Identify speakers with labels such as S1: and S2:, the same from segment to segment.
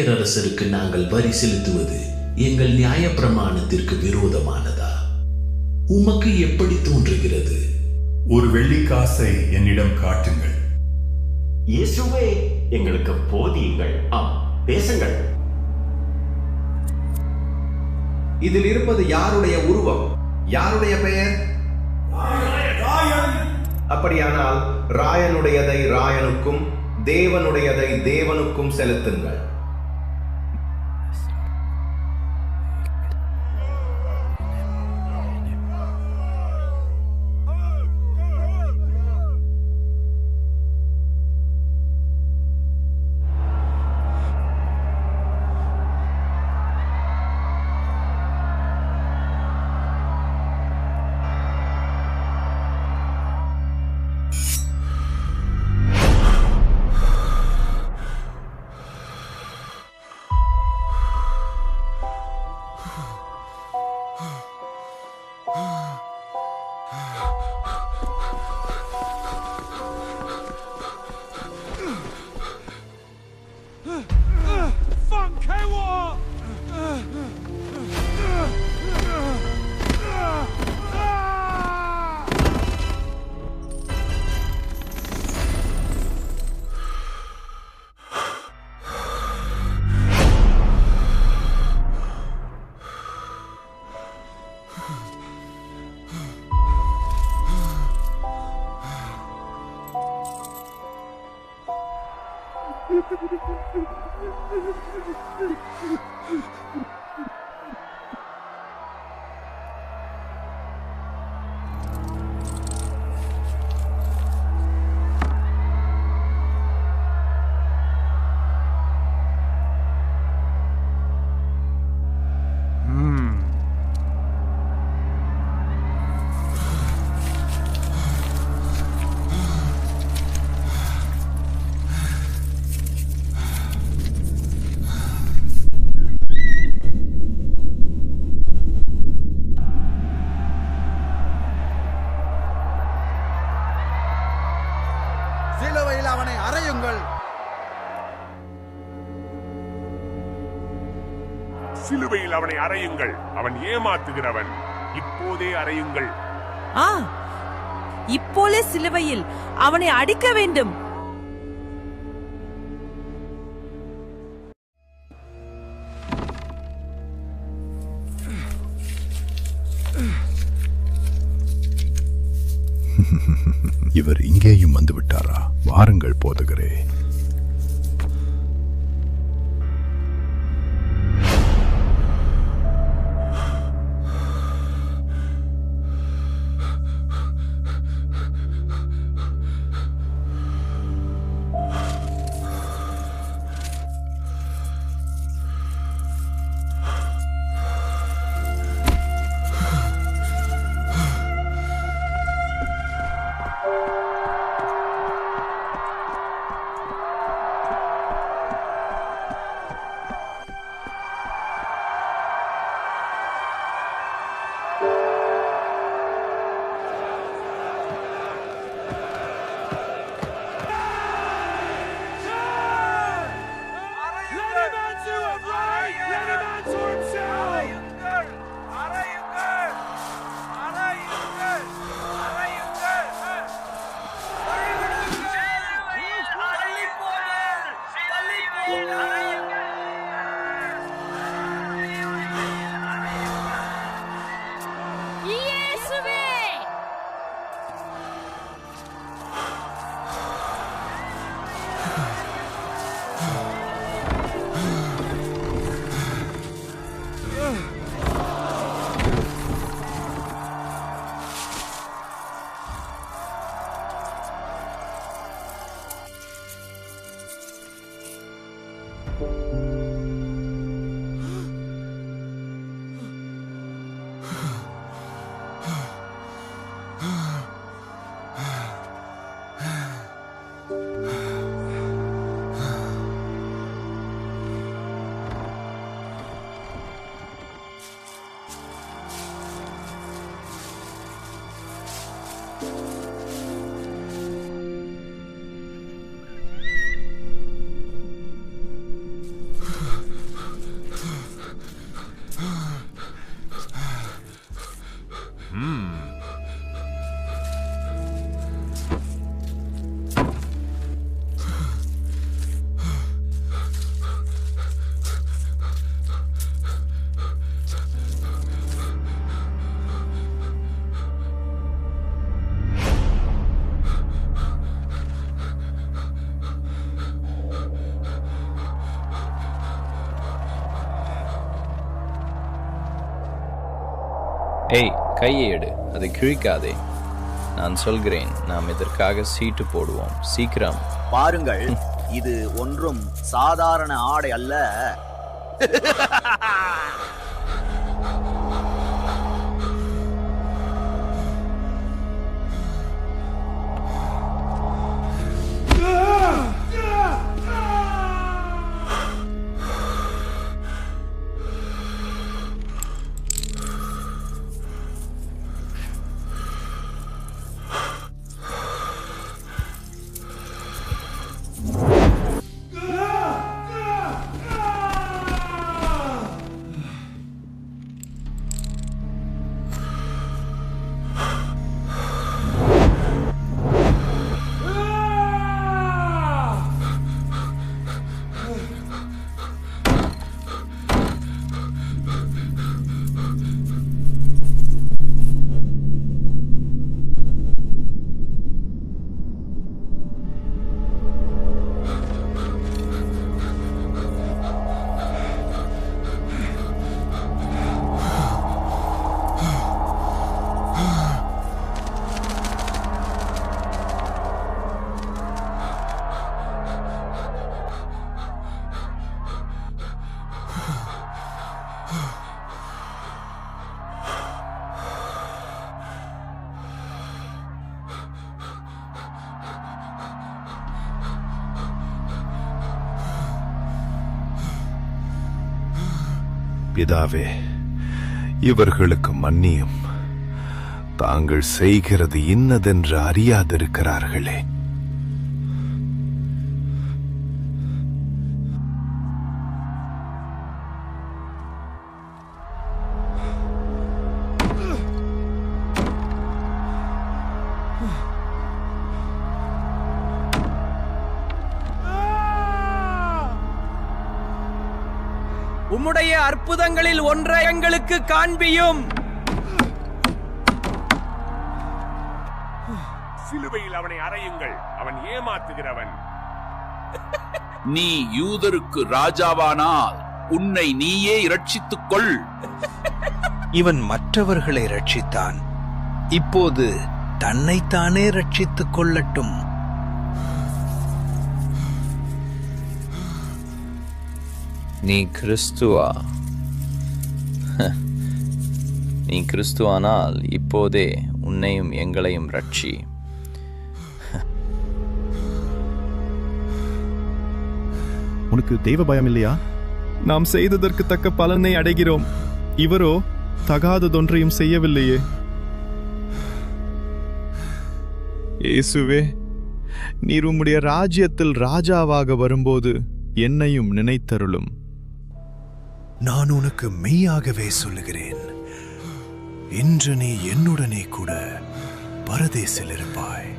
S1: பேரரசருக்கு நாங்கள் வரி செலுத்துவது எங்கள் நியாயப்பிரமாணத்திற்கு விரோதமானதா? உமக்கு எப்படி தோன்றுகிறது?
S2: ஒரு வெள்ளிக்காசை என்னிடம் காட்டுங்கள்.
S3: இயேசுவே, எங்களுக்கு போதியுங்கள். பேசுங்கள்.
S4: இதில் இருப்பது யாருடைய உருவம்? யாருடைய பெயர்? அப்படியானால் ராயனுடையதை ராயனுக்கும் தேவனுடையதை தேவனுக்கும் செலுத்துங்கள்.
S5: சிலுவையில் அவனை அறையுங்கள்.
S6: சிலுவையில் அவனை அறையுங்கள். அவன் ஏமாத்துகிறவன். இப்போதே அறையுங்கள்.
S7: இப்போலே சிலுவையில் அவனை அடிக்க வேண்டும்.
S2: இவர் இங்கேயும் வந்து விட்டாரா? வாருங்கள் போதகரே.
S8: ஏய், கையை எடு, அதை கிழிக்காதே. நான் சொல்கிறேன், நாம் இதற்காக சீட்டு போடுவோம். சீக்கிரம்
S9: பாருங்கள், இது ஒன்றும் சாதாரண ஆடை அல்ல.
S2: பிதாவே, இவர்களுக்கு மன்னியும், தாங்கள் செய்கிறது இன்னதென்று அறியாதிருக்கிறார்களே.
S10: உம்முடைய அற்புதங்களில் ஒன்றை எங்களுக்கு காண்பியும்.
S6: சிலுவையில் அவனை அறையுங்கள், அவன் ஏமாத்துகிறவன்.
S11: நீ யூதருக்கு ராஜாவானால் உன்னை நீயே இரட்சித்துக் கொள்.
S12: இவன் மற்றவர்களை ரட்சித்தான், இப்போது தன்னைத்தானே ரட்சித்துக் கொள்ளட்டும்.
S8: நீ கிறிஸ்துவா? நீ கிறிஸ்துவானால் இப்போதே உன்னையும் எங்களையும் ரட்சி.
S13: உனக்கு தெய்வ பயம் இல்லையா? நாம் செய்ததற்கு தக்க பலனை அடைகிறோம், இவரோ தகாததொன்றையும் செய்யவில்லையே. இயேசுவே, நீர் உம்முடைய ராஜ்யத்தில் ராஜாவாக வரும்போது என்னையும் நினைத்தருளும்.
S2: நான் உனக்கு மெய்யாகவே சொல்லுகிறேன், இன்று நீ என்னுடனே கூட பரதேசில் இருப்பாய்.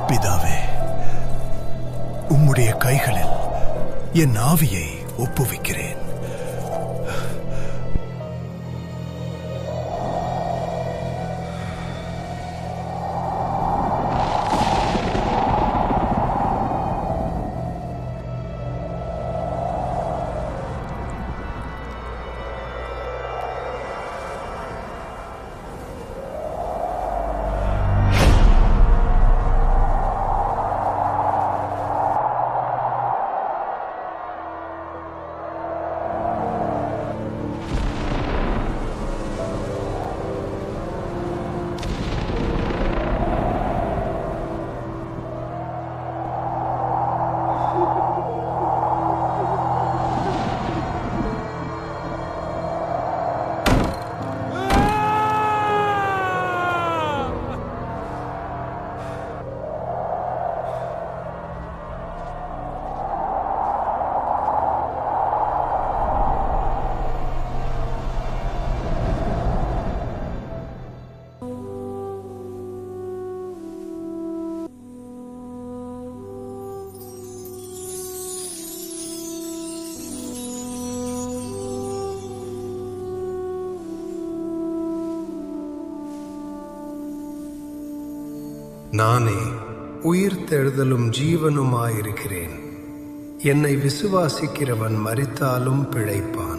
S2: பிதாவே, உம்முடைய கைகளில் என் ஆவியை ஒப்புவிக்கிறேன்.
S14: நானே உயிர்த்தெழுதலும் ஜீவனுமாயிருக்கிறேன். என்னை விசுவாசிக்கிறவன் மரித்தாலும் பிழைப்பான்.